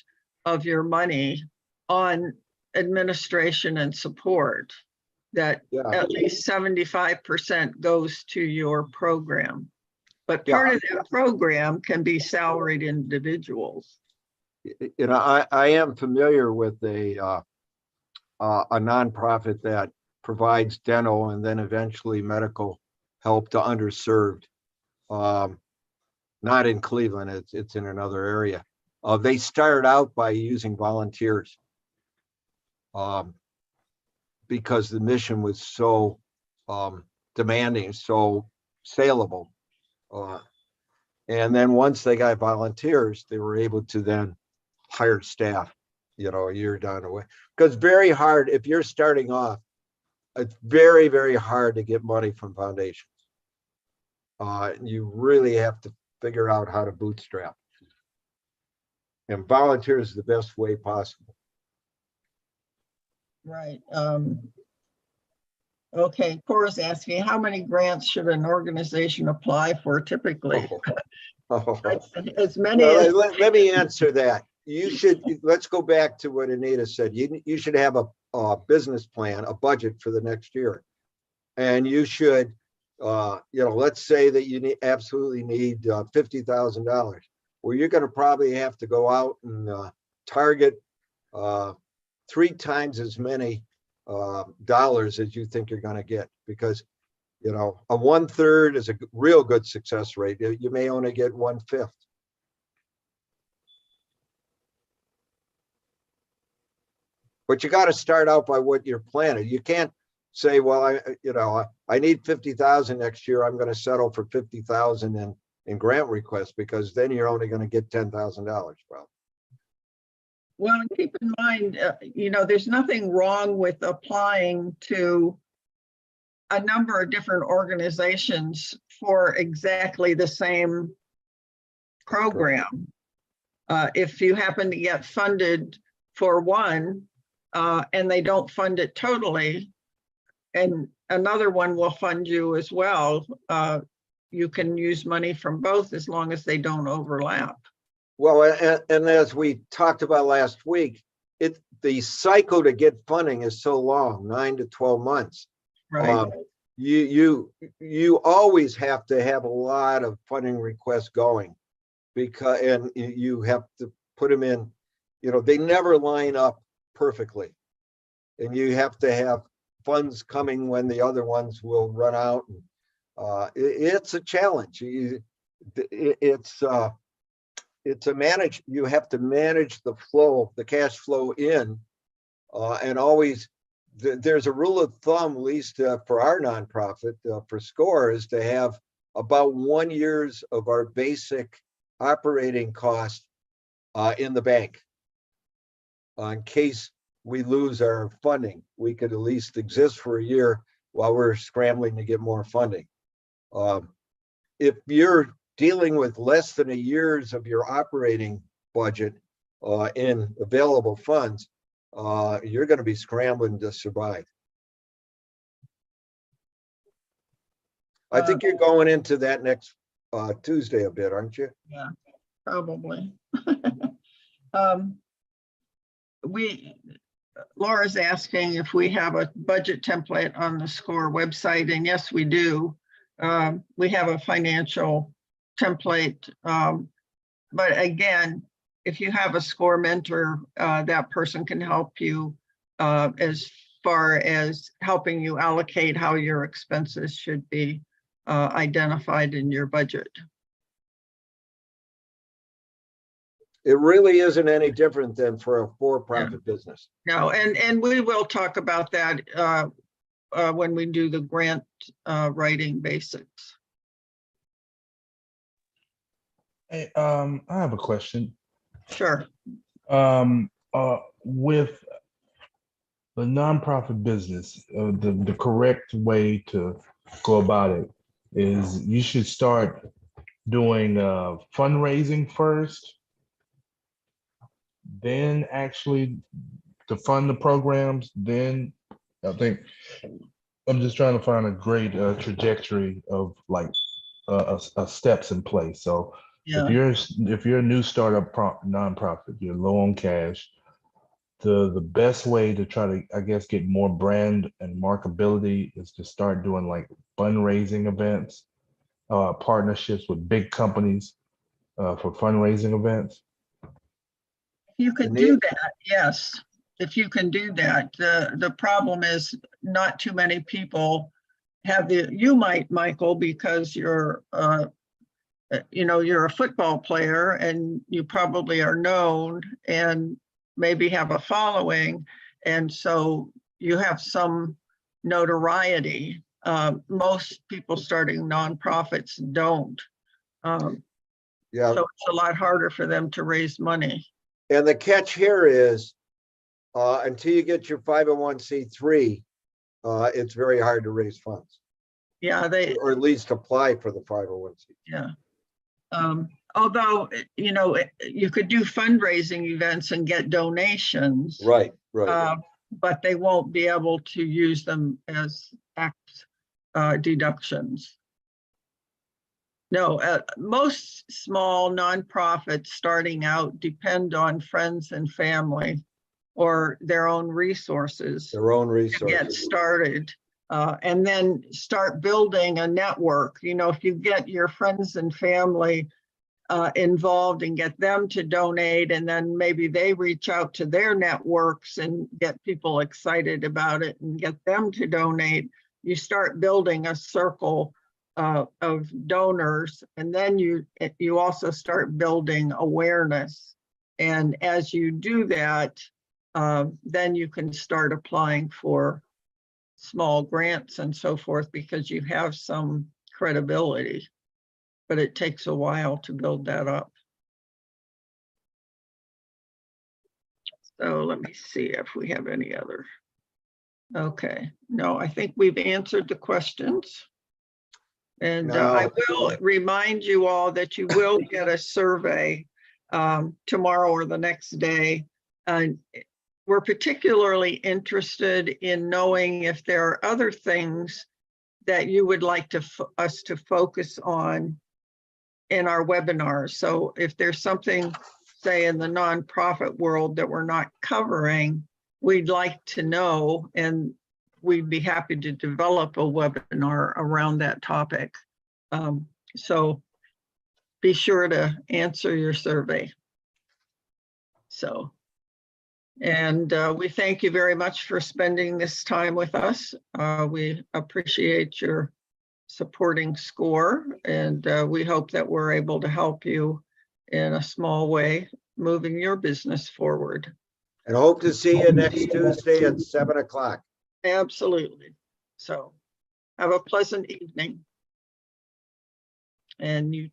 of your money on administration and support, that at least 75% goes to your program. But part of that program can be salaried individuals. I am familiar with a nonprofit that provides dental and then eventually medical help to underserved. Not in Cleveland, it's in another area. They started out by using volunteers because the mission was so demanding, so saleable. And then once they got volunteers, they were able to then hire staff, a year down the way. Because very hard, if you're starting off, it's very, very hard to get money from foundations. You really have to figure out how to bootstrap. And volunteers is the best way possible. Right. Okay, Cora's asking, how many grants should an organization apply for typically? As many as... Let me answer that. You should, let's go back to what Anita said. You should have a business plan, a budget for the next year. And you should, let's say that you absolutely need $50,000. Well, you're going to probably have to go out and target 3 times as many dollars as you think you're going to get, because a 1/3 is a real good success rate. You may only get 1/5. But you got to start out by what you're planning. You can't say, well, I need 50,000 next year. I'm going to settle for 50,000 in grant requests, because then you're only going to get $10,000 probably. Well, keep in mind, there's nothing wrong with applying to a number of different organizations for exactly the same program. If you happen to get funded for one and they don't fund it totally, and another one will fund you as well, you can use money from both as long as they don't overlap. Well, and as we talked about last week, the cycle to get funding is so long, 9 to 12 months. Right. You always have to have a lot of funding requests going, and you have to put them in. They never line up perfectly, and you have to have funds coming when the other ones will run out. And it's a challenge. It's a manage. You have to manage the flow, the cash flow in, and always. There's a rule of thumb, at least for our nonprofit, for SCORE, is to have about 1 year of our basic operating cost in the bank. In case we lose our funding, we could at least exist for a year while we're scrambling to get more funding. If you're dealing with less than a year's of your operating budget, in available funds, you're going to be scrambling to survive. I think you're going into that next Tuesday a bit, aren't you? Yeah, probably. Laura's asking if we have a budget template on the SCORE website, and yes, we do. We have a financial template, but again, if you have a SCORE mentor, that person can help you as far as helping you allocate how your expenses should be identified in your budget. It really isn't any different than for a for-profit business. No, and we will talk about that when we do the grant writing basics. Hey, I have a question. Sure. With the nonprofit business, the correct way to go about it is you should start doing fundraising first, then actually to fund the programs. Then I think I'm just trying to find a great trajectory of like steps in place. So Yeah. if you're a new startup nonprofit, you're low on cash, the best way to try to, I guess, get more brand and markability is to start doing like fundraising events, partnerships with big companies for fundraising events. You could do that, yes. If you can do that, the problem is not too many people have you might, Michael, because you're you're a football player and you probably are known and maybe have a following, and so you have some notoriety. Most people starting nonprofits don't. Yeah. So it's a lot harder for them to raise money. And the catch here is until you get your 501c3, it's very hard to raise funds. Yeah, or at least apply for the 501c3. Yeah. Although, you could do fundraising events and get donations. Right. But they won't be able to use them as tax deductions. No, most small nonprofits starting out depend on friends and family or their own resources. To get started. And then start building a network. If you get your friends and family involved and get them to donate, and then maybe they reach out to their networks and get people excited about it and get them to donate, you start building a circle of donors, and then you also start building awareness. And as you do that, then you can start applying for small grants and so forth because you have some credibility, but it takes a while to build that up. So let me see if we have any other. Okay, no, I think we've answered the questions. And I will remind you all that you will get a survey tomorrow or the next day. We're particularly interested in knowing if there are other things that you would like us to focus on in our webinars. So if there's something, say, in the nonprofit world that we're not covering, we'd like to know, and we'd be happy to develop a webinar around that topic. So be sure to answer your survey. And we thank you very much for spending this time with us. We appreciate your supporting SCORE, and we hope that we're able to help you in a small way, moving your business forward. And hope to see you next Tuesday at 7 o'clock. Absolutely. So have a pleasant evening. And you